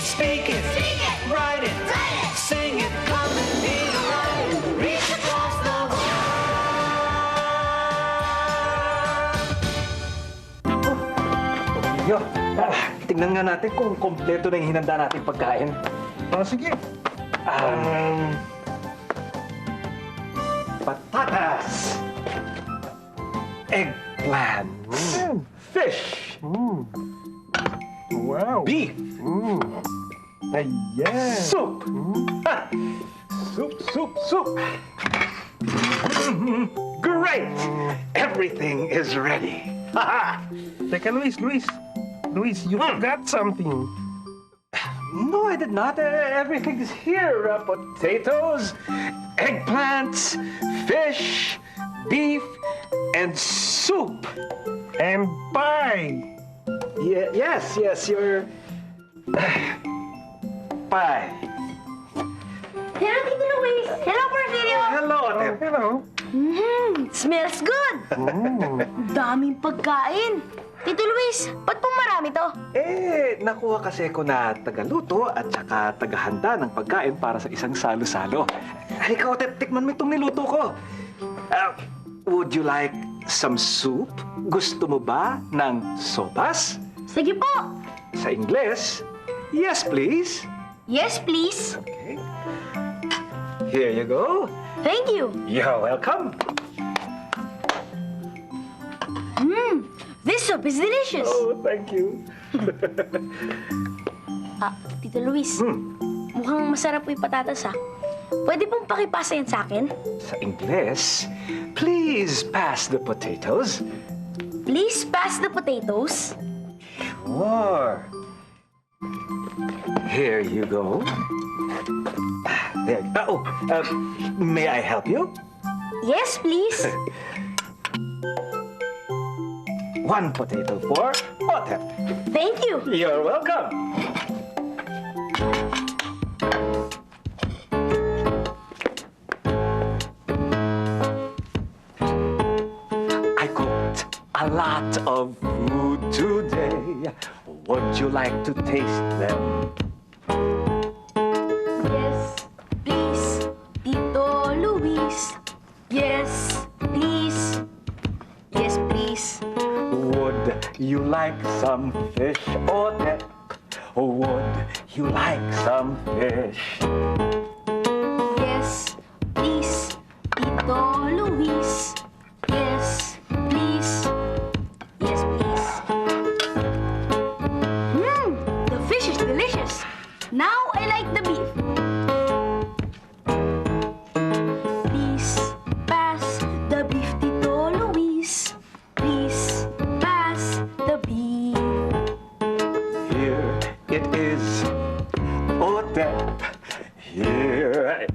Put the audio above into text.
Speak it. Write it. Sing it. Come and be right. Reach across the world. Yo, tingnan nga natin kung kompleto na yung hinanda nating pagkain. Sige. Patatas, eggplant, fish, Wow. beef, Ayan. soup. Ah, soup. Great! Everything is ready. Teka, Luis, you forgot something. No, I did not. Everything is here. Potatoes, eggplants, fish, beef, and soup. And pie. Yes, your pie. Hello, Tito Luis! Hello, Porfirio! Hello, Ate. Hello. Smells good! Daming pagkain! Tito Luis, ba't pong marami to? Nakuha kasi ko na tagaluto at saka tagahanda ng pagkain para sa isang salo-salo. Halika, Ate, tikman mo itong niluto ko. Would you like some soup? Gusto mo ba ng sopas? Sige po! Sa Ingles, yes, please. Yes, please! Okay. Here you go. Thank you! You're welcome. This soup is delicious! Oh, thank you. Tito Luis, mukhang masarap po yung patatas, ha? Pwede pong pakipasa yan sa akin? Sa Ingles, please pass the potatoes. Please pass the potatoes. Sure. Here you go. There. May I help you? Yes, please. One potato for Otep. Thank you. You're welcome. I cooked a lot of food today. Would you like to taste them? Yes, please. Tito Luis. Yes, please. Yes, please. Would you like some fish, Otep? Would you like some fish? Yes, please. Tito Luis. Yes, please. Yes, please. The fish is delicious. Now I like the beef. Please pass the beef, Tito Luis. Please pass the beef. Here it is, Otep. Here it